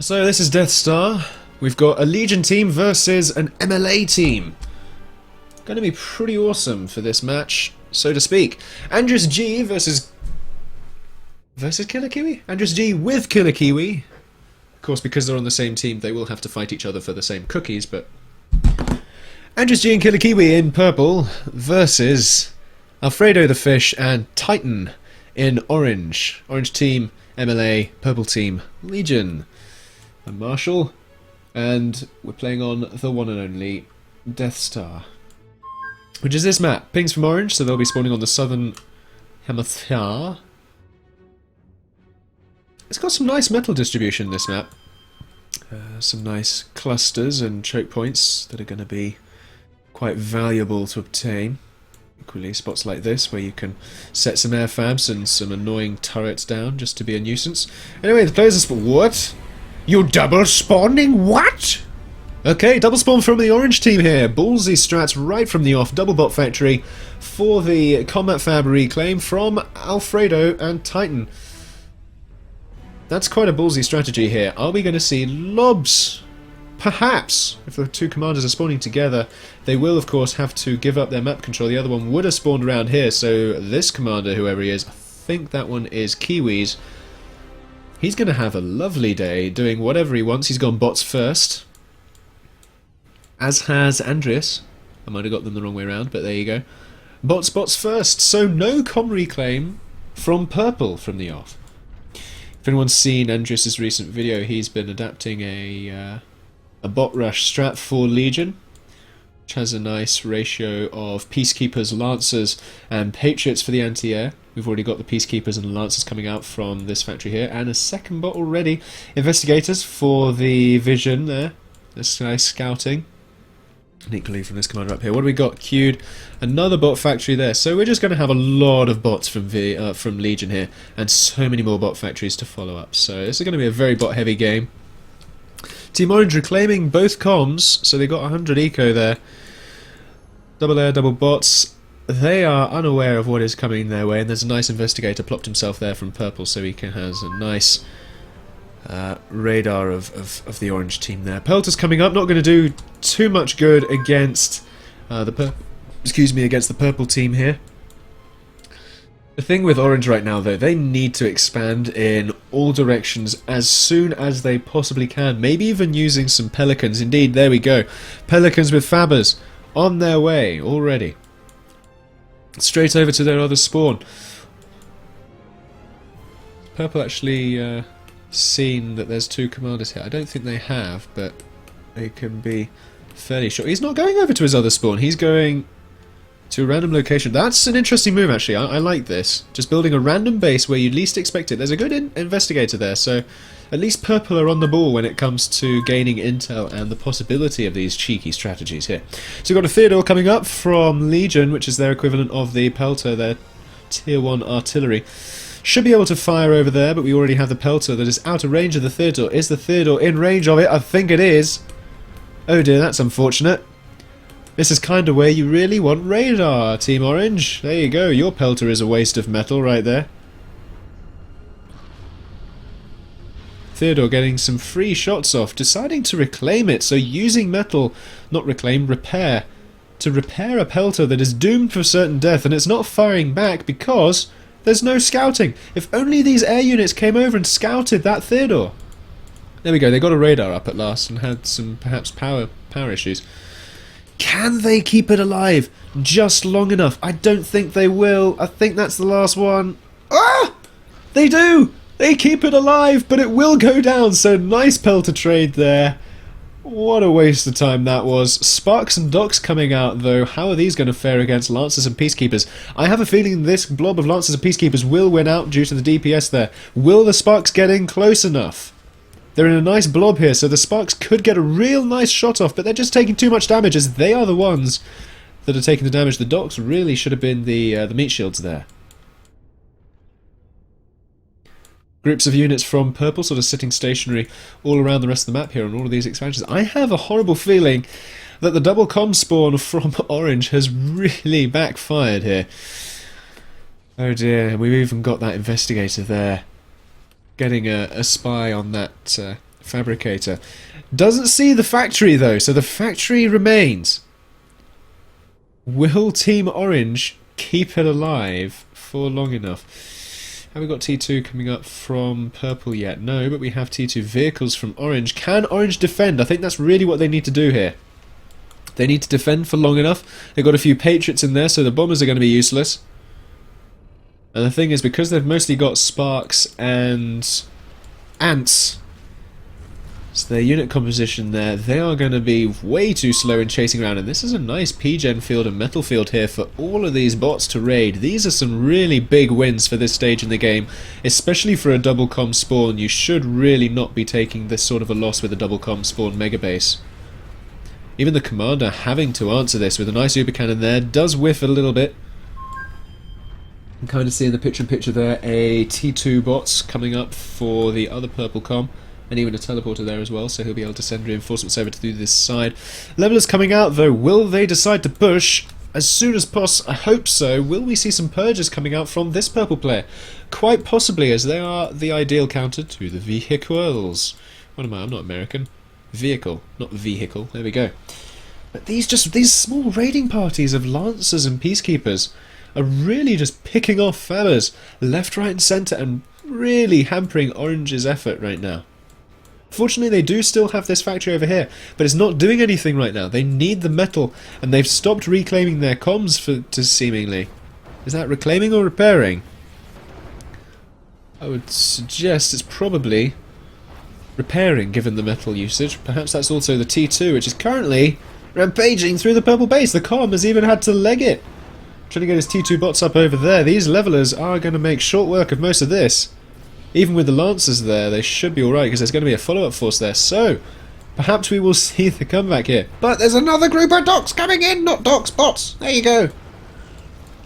So this is Death Star. We've got a Legion team versus an MLA team. Going to be pretty awesome for this match, so to speak. AndreasG versus KillerKiwi? AndreasG with KillerKiwi. Of course, because they're on the same team, they will have to fight each other for the same cookies, but... AndreasG and KillerKiwi in purple versus Alfredothefish and Titan in orange. Orange team, MLA, purple team, Legion. I'm Marshall, and we're playing on the one and only Death Star. Which is this map. Pings from orange, so they'll be spawning on the southern hemisphere. It's got some nice metal distribution, this map. Some nice clusters and choke points that are going to be quite valuable to obtain. Equally, spots like this where you can set some air fabs and some annoying turrets down just to be a nuisance. Anyway, the players are spawn. What? You double spawning? What? Okay, double spawn from the orange team here. Ballsy strats right from the off. Double bot factory for the combat fab reclaim from Alfredo and Titan. That's quite a ballsy strategy here. Are we going to see lobs? Perhaps. If the two commanders are spawning together, they will of course have to give up their map control. The other one would have spawned around here, so this commander, whoever he is, I think that one is Kiwi's. He's going to have a lovely day doing whatever he wants. He's gone bots first. As has Andreas. I might have got them the wrong way around, but there you go. Bots first. So no com reclaim from purple from the off. If anyone's seen Andreas' recent video, he's been adapting a bot rush strat for Legion, which has a nice ratio of Peacekeepers, Lancers, and Patriots for the anti-air. We've already got the Peacekeepers and Lancers coming out from this factory here, and a second bot already. Investigators for the Vision there. This nice scouting. And equally from this commander up here. What do we got queued? Another bot factory there. So we're just going to have a lot of bots from Legion here, and so many more bot factories to follow up. So this is going to be a very bot-heavy game. Team Orange reclaiming both comms, so they got 100 eco there. Double air, double bots. They are unaware of what is coming their way, and there's a nice investigator plopped himself there from purple, so he has a nice radar of the orange team there. Pelter's coming up, not going to do too much good against against the purple team here. The thing with orange right now, though, they need to expand in all directions as soon as they possibly can. Maybe even using some pelicans. Indeed, there we go. Pelicans with fabbers on their way already. Straight over to their other spawn. Purple actually seen that there's two commanders here. I don't think they have, but they can be fairly sure. He's not going over to his other spawn. He's going to a random location. That's an interesting move, actually. I like this. Just building a random base where you'd least expect it. There's a good investigator there, so at least purple are on the ball when it comes to gaining intel and the possibility of these cheeky strategies here. So we've got a Theodore coming up from Legion, which is their equivalent of the Pelter, their tier 1 artillery. Should be able to fire over there, but we already have the Pelter that is out of range of the Theodore. Is the Theodore in range of it? I think it is. Oh dear, that's unfortunate. This is kind of where you really want radar, Team Orange. There you go, your Pelter is a waste of metal right there. Theodore getting some free shots off, deciding to reclaim it, so using metal, not reclaim, repair, to repair a Pelter that is doomed for certain death, and it's not firing back because there's no scouting. If only these air units came over and scouted that Theodore. There we go, they got a radar up at last and had some perhaps power issues. Can they keep it alive just long enough? I don't think they will. I think that's the last one. Ah! They do! They keep it alive, but it will go down, so nice Pelter trade there. What a waste of time that was. Sparks and Docks coming out, though. How are these going to fare against Lancers and Peacekeepers? I have a feeling this blob of Lancers and Peacekeepers will win out due to the DPS there. Will the Sparks get in close enough? They're in a nice blob here, so the Sparks could get a real nice shot off, but they're just taking too much damage, as they are the ones that are taking the damage. The Docks really should have been the meat shields there. Groups of units from purple sort of sitting stationary all around the rest of the map here on all of these expansions. I have a horrible feeling that the double com spawn from orange has really backfired here. Oh dear, we've even got that investigator there getting a spy on that fabricator. Doesn't see the factory though, so the factory remains. Will Team Orange keep it alive for long enough? Have we got T2 coming up from purple yet? No, but we have T2 vehicles from orange. Can orange defend? I think that's really what they need to do here. They need to defend for long enough. They've got a few Patriots in there, so the bombers are going to be useless. And the thing is, because they've mostly got sparks and ants, so their unit composition there, they are going to be way too slow in chasing around. And this is a nice P-gen field and metal field here for all of these bots to raid. These are some really big wins for this stage in the game, especially for a double com spawn. You should really not be taking this sort of a loss with a double com spawn mega base. Even the commander having to answer this with a nice uber cannon there does whiff a little bit. You can kind of see in the picture-in-picture there a T2 bots coming up for the other purple com. And even a teleporter there as well, so he'll be able to send reinforcements over to this side. Levelers coming out though, will they decide to push as soon as possible? I hope so. Will we see some purges coming out from this purple player? Quite possibly, as they are the ideal counter to the vehicles. What am I? I'm not American. Vehicle, not vehicle. There we go. But these small raiding parties of lancers and peacekeepers are really just picking off fellas left, right and centre and really hampering Orange's effort right now. Fortunately, they do still have this factory over here, but it's not doing anything right now. They need the metal, and they've stopped reclaiming their comms to seemingly. Is that reclaiming or repairing? I would suggest it's probably repairing, given the metal usage. Perhaps that's also the T2, which is currently rampaging through the purple base. The comm has even had to leg it. Trying to get his T2 bots up over there. These levelers are going to make short work of most of this. Even with the Lancers there, they should be alright, because there's going to be a follow-up force there. So, perhaps we will see the comeback here. But there's another group of docs coming in! Not docs, bots! There you go!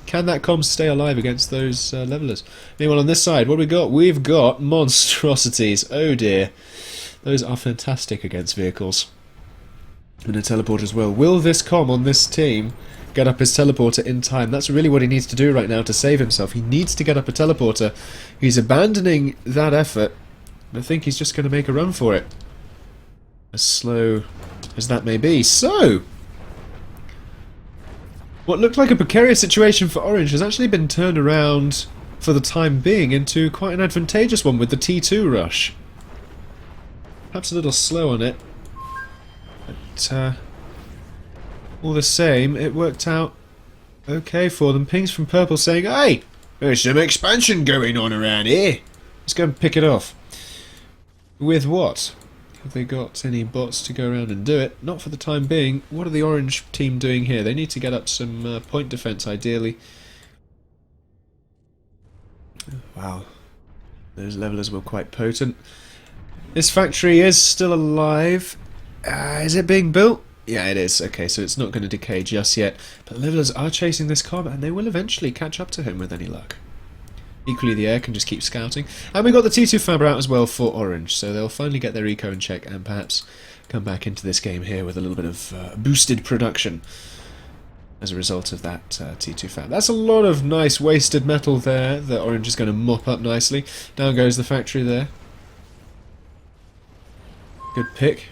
Can that comm stay alive against those levelers? Meanwhile, on this side, what have we got? We've got monstrosities. Oh dear. Those are fantastic against vehicles. And a teleporter as well. Will this comm on this team get up his teleporter in time? That's really what he needs to do right now to save himself. He needs to get up a teleporter. He's abandoning that effort. I think he's just going to make a run for it. As slow as that may be. So, what looked like a precarious situation for Orange has actually been turned around for the time being into quite an advantageous one with the T2 rush. Perhaps a little slow on it. But, all the same, it worked out okay for them. Pings from purple saying, "Hey, there's some expansion going on around here. Let's go and pick it off." With what? Have they got any bots to go around and do it? Not for the time being. What are the orange team doing here? They need to get up some point defense, ideally. Wow. Those levelers were quite potent. This factory is still alive. Is it being built? Yeah, it is. Okay, so it's not going to decay just yet. But levelers are chasing this comm, and they will eventually catch up to him with any luck. Equally, the air can just keep scouting. And we got the T2 Fabber out as well for Orange, so they'll finally get their eco in check and perhaps come back into this game here with a little bit of boosted production as a result of that T2 Fab. That's a lot of nice wasted metal there that Orange is going to mop up nicely. Down goes the factory there. Good pick.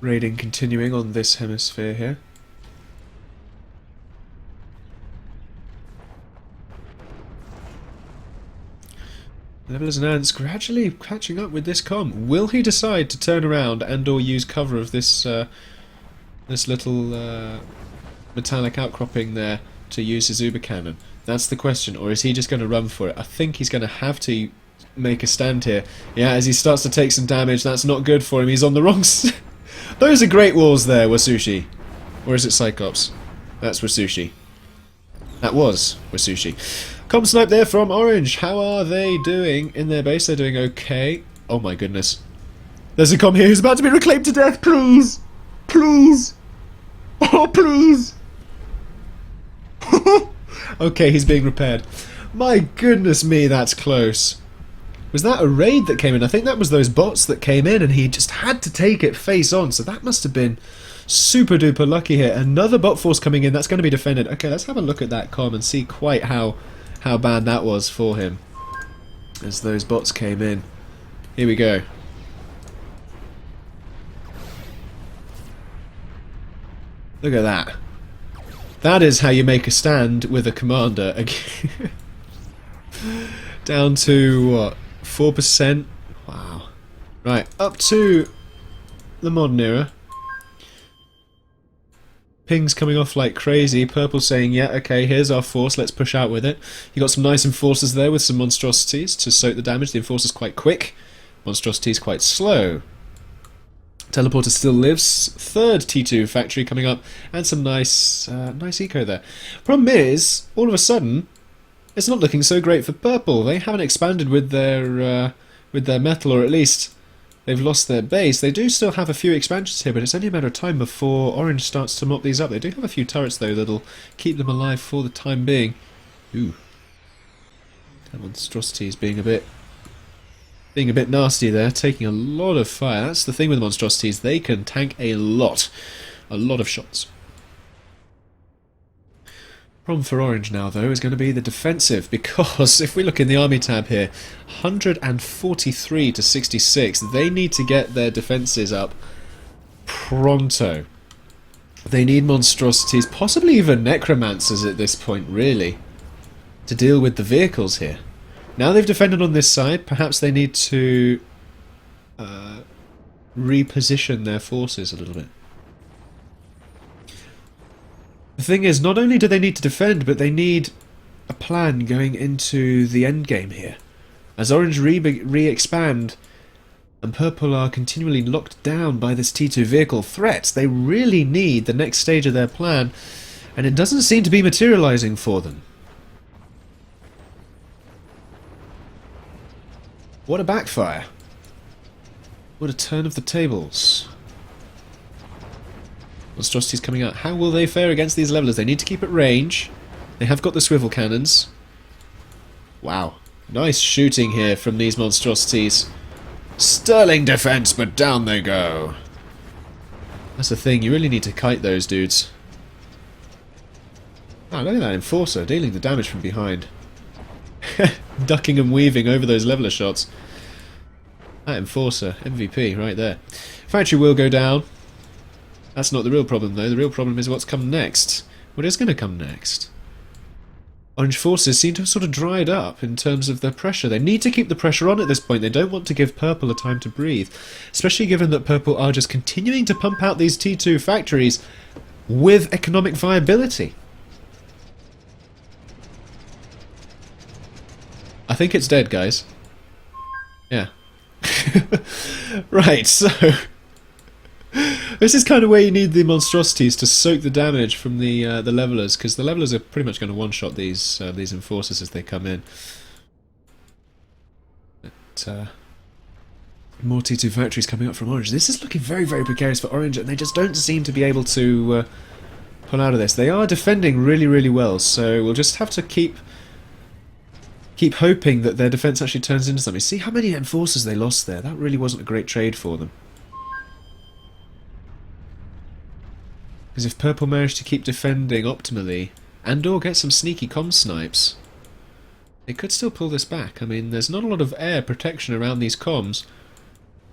Raiding continuing on this hemisphere here. Levelers and ants gradually catching up with this comm. Will he decide to turn around and or use cover of this this little metallic outcropping there to use his uber cannon? That's the question. Or is he just going to run for it? I think he's going to have to make a stand here. Yeah, as he starts to take some damage, that's not good for him. He's on the wrong Those are great walls there, Wasushi. Or is it Cyclops? That's Wasushi. That was Wasushi. Comm snipe there from Orange. How are they doing in their base? They're doing okay. Oh my goodness. There's a comm here who's about to be reclaimed to death. Please. Please. Oh, please. Okay, he's being repaired. My goodness me, that's close. Was that a raid that came in? I think that was those bots that came in and he just had to take it face on. So that must have been super duper lucky here. Another bot force coming in. That's going to be defended. Okay, let's have a look at that comm and see quite how bad that was for him. as those bots came in. Here we go. Look at that. That is how you make a stand with a commander. Down to, what, 4%? Wow. Right, up to the modern era. Ping's coming off like crazy. Purple saying, yeah, okay, here's our force, let's push out with it. You got some nice enforcers there with some monstrosities to soak the damage. The enforcer's quite quick. Monstrosity's quite slow. Teleporter still lives. Third T2 factory coming up, and some nice eco there. Problem is, all of a sudden, it's not looking so great for purple. They haven't expanded with their metal, or at least they've lost their base. They do still have a few expansions here, but it's only a matter of time before orange starts to mop these up. They do have a few turrets though that'll keep them alive for the time being. Ooh, that monstrosity is being a bit nasty there, taking a lot of fire. That's the thing with monstrosities, they can tank a lot of shots. Problem for orange now though is going to be the defensive, because if we look in the army tab here, 143 to 66, they need to get their defenses up pronto. They need monstrosities, possibly even necromancers at this point really, to deal with the vehicles here. Now they've defended on this side, perhaps they need to reposition their forces a little bit. The thing is, not only do they need to defend, but they need a plan going into the endgame here. As orange re-expand and purple are continually locked down by this T2 vehicle threat, they really need the next stage of their plan, and it doesn't seem to be materializing for them. What a backfire. What a turn of the tables. Monstrosities coming out. How will they fare against these levelers? They need to keep at range. They have got the swivel cannons. Wow. Nice shooting here from these monstrosities. Sterling defense, but down they go. That's the thing. You really need to kite those dudes. Oh, look at that enforcer dealing the damage from behind. Ducking and weaving over those leveler shots. That enforcer, MVP right there. Factory will go down. That's not the real problem though. The real problem is what's come next. What is going to come next? Orange forces seem to have sort of dried up in terms of their pressure. They need to keep the pressure on at this point. They don't want to give purple a time to breathe. Especially given that purple are just continuing to pump out these T2 factories with economic viability. I think it's dead, guys. Yeah. Right, so this is kind of where you need the monstrosities to soak the damage from the levelers, because the levelers are pretty much going to one-shot these enforcers as they come in. But, more T2 factories coming up from orange. This is looking very, very precarious for orange, and they just don't seem to be able to pull out of this. They are defending really, really well, so we'll just have to keep hoping that their defense actually turns into something. See how many enforcers they lost there? That really wasn't a great trade for them. Because if purple managed to keep defending optimally, and or get some sneaky comm snipes, they could still pull this back. I mean, there's not a lot of air protection around these comms.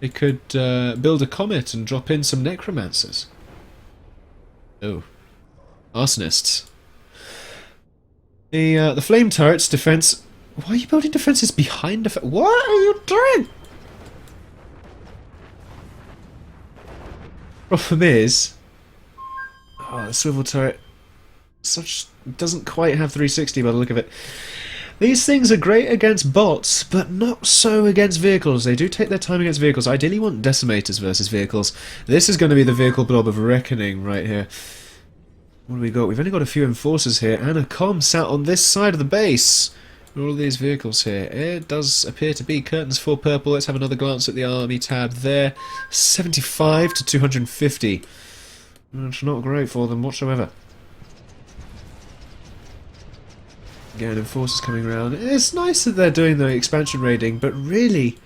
They could build a comet and drop in some necromancers. Oh. Arsonists. The flame turret's defense... Why are you building defences behind the... What are you doing? Problem is... Oh, the swivel turret... doesn't quite have 360 by the look of it. These things are great against bots, but not so against vehicles. They do take their time against vehicles. Ideally you want decimators versus vehicles. This is going to be the vehicle blob of reckoning right here. What do we got? We've only got a few enforcers here, and a comm sat on this side of the base. All of these vehicles here. It does appear to be curtains for purple. Let's have another glance at the army tab there. 75 to 250. That's not great for them whatsoever. Again, enforcers coming around. It's nice that they're doing the expansion raiding, but really,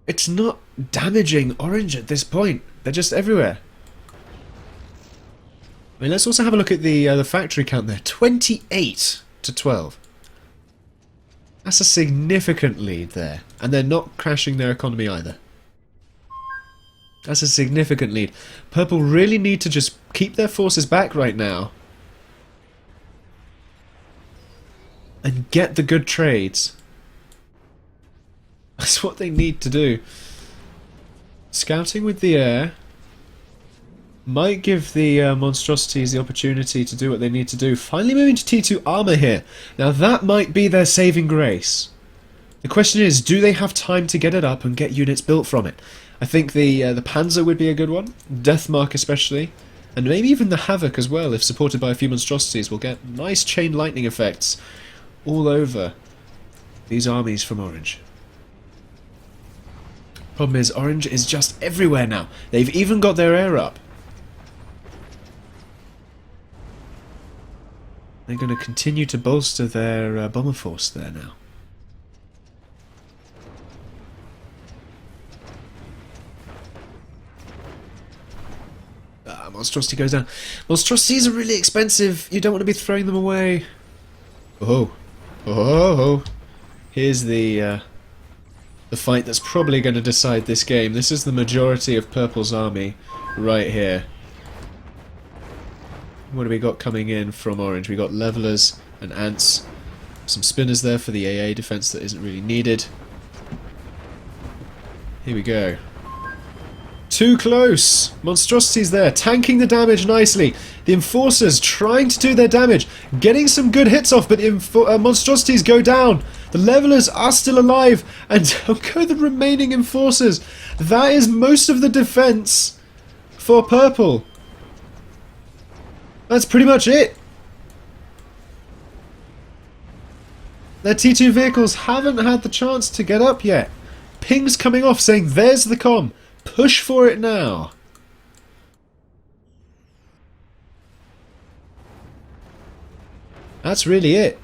it's not damaging orange at this point. They're just everywhere. I mean, let's also have a look at the factory count there. 28 to 12. That's a significant lead there. And they're not crashing their economy either. That's a significant lead. Purple really need to just keep their forces back right now. And get the good trades. That's what they need to do. Scouting with the air might give the monstrosities the opportunity to do what they need to do. Finally moving to T2 armor here. Now that might be their saving grace. The question is, do they have time to get it up and get units built from it? I think the Panzer would be a good one. Deathmark especially. And maybe even the Havoc as well, if supported by a few monstrosities, will get nice chain lightning effects all over these armies from Orange. Problem is, Orange is just everywhere now. They've even got their air up. They're going to continue to bolster their bomber force there now. Monstrosity goes down. Monstrosities are really expensive. You don't want to be throwing them away. Oh. Oh. Here's the fight that's probably going to decide this game. This is the majority of Purple's army right here. What do we got coming in from Orange? We got levelers and ants. Some spinners there for the AA defense that isn't really needed. Here we go. Too close! Monstrosities there, tanking the damage nicely. The Enforcers trying to do their damage, getting some good hits off, but Monstrosities go down. The Levelers are still alive, and go the remaining Enforcers. That is most of the defense for Purple. That's pretty much it. Their T2 vehicles haven't had the chance to get up yet. Pings coming off saying, there's the comm. Push for it now. That's really it.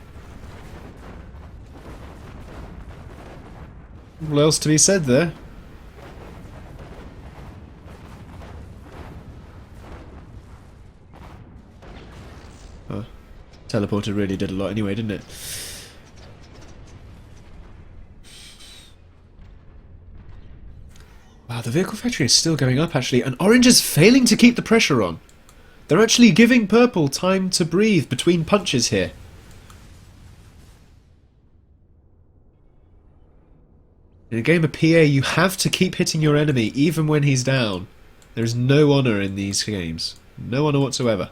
What else to be said there? Oh, teleporter really did a lot anyway, didn't it? Wow, the vehicle factory is still going up actually, and Orange is failing to keep the pressure on. They're actually giving Purple time to breathe between punches here. In a game of PA, you have to keep hitting your enemy even when he's down. There is no honour in these games. No honour whatsoever.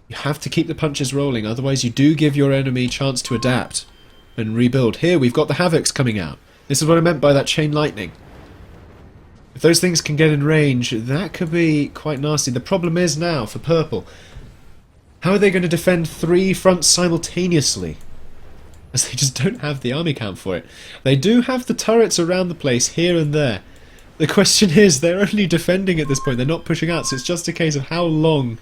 You have to keep the punches rolling, otherwise you do give your enemy a chance to adapt and rebuild. Here, we've got the Havocs coming out. This is what I meant by that chain lightning. If those things can get in range, that could be quite nasty. The problem is now, for Purple, how are they going to defend 3 fronts simultaneously? As they just don't have the army count for it. They do have the turrets around the place, here and there. The question is, they're only defending at this point, they're not pushing out, so it's just a case of how long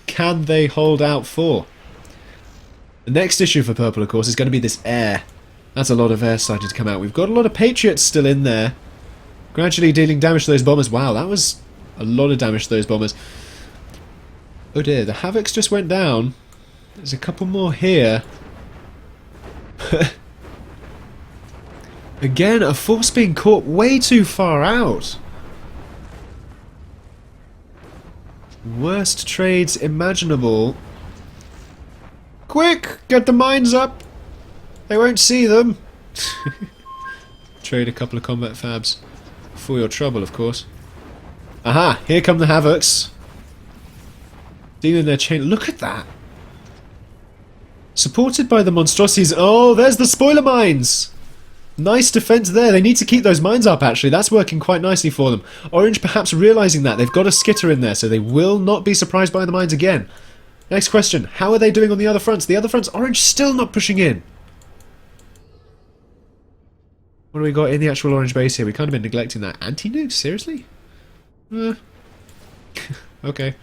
can they hold out for? The next issue for Purple, of course, is going to be this air. That's a lot of air starting to come out. We've got a lot of Patriots still in there. Gradually dealing damage to those bombers. Wow, that was a lot of damage to those bombers. Oh dear, the Havocs just went down. There's a couple more here. Again, a force being caught way too far out. Worst trades imaginable. Quick! Get the mines up! They won't see them! Trade a couple of combat fabs. For your trouble, of course. Aha! Here come the Havocs. Dealing their chain. Look at that! Supported by the monstrosities. Oh, there's the spoiler mines! Nice defense there. They need to keep those mines up, actually. That's working quite nicely for them. Orange perhaps realizing that. They've got a skitter in there, so they will not be surprised by the mines again. Next question. How are they doing on the other fronts? The other fronts, Orange still not pushing in. What do we got in the actual Orange base here? We've kind of been neglecting that. Anti-nukes? Seriously? Okay.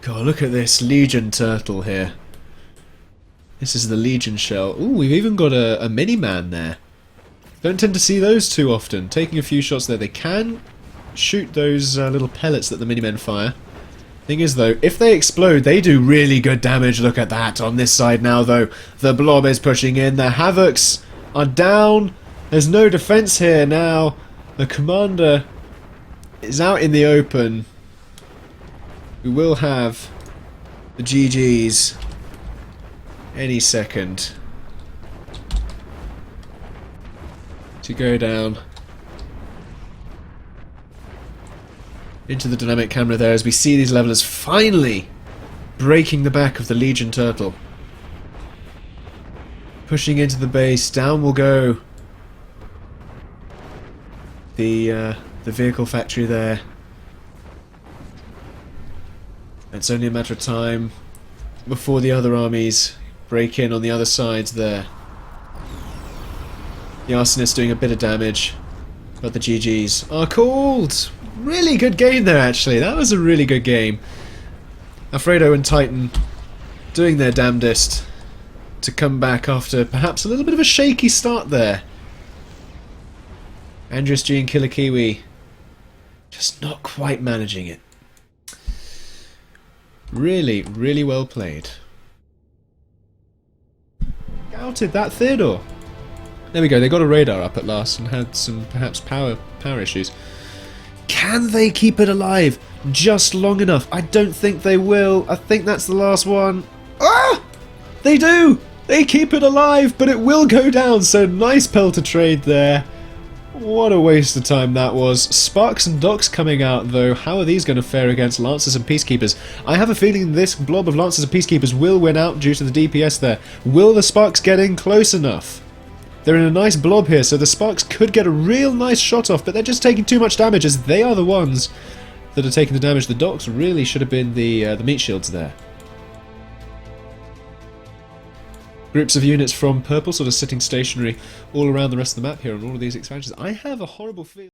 God, look at this Legion turtle here. This is the Legion shell. Ooh, we've even got a mini-man there. Don't tend to see those too often. Taking a few shots there. They can shoot those little pellets that the mini-men fire. Thing is, though, if they explode, they do really good damage. Look at that on this side now, though. The blob is pushing in. The Havocs are down. There's no defense here now. The commander is out in the open. We will have the GGs any second to go down into the dynamic camera there as we see these levelers finally breaking the back of the Legion Turtle. Pushing into the base, down will go the vehicle factory there. It's only a matter of time before the other armies break in on the other sides there. The Arsonist doing a bit of damage, but the GGs are called. Really good game there, actually. That was a really good game. Alfredo and Titan doing their damnedest to come back after perhaps a little bit of a shaky start there. AndreasG and KillerKiwi just not quite managing it. Really, really well played. Outed that Theodore. There we go, they got a radar up at last and had some perhaps power issues. Can they keep it alive just long enough? I don't think they will. I think that's the last one. Ah! They do! They keep it alive, but it will go down, so nice pelter trade there. What a waste of time that was. Sparks and Docks coming out, though. How are these going to fare against Lancers and Peacekeepers? I have a feeling this blob of Lancers and Peacekeepers will win out due to the DPS there. Will the Sparks get in close enough? They're in a nice blob here, so the Sparks could get a real nice shot off, but they're just taking too much damage as they are the ones that are taking the damage. The Docks really should have been the meat shields there. Groups of units from purple sort of sitting stationary all around the rest of the map here on all of these expansions. I have a horrible feeling.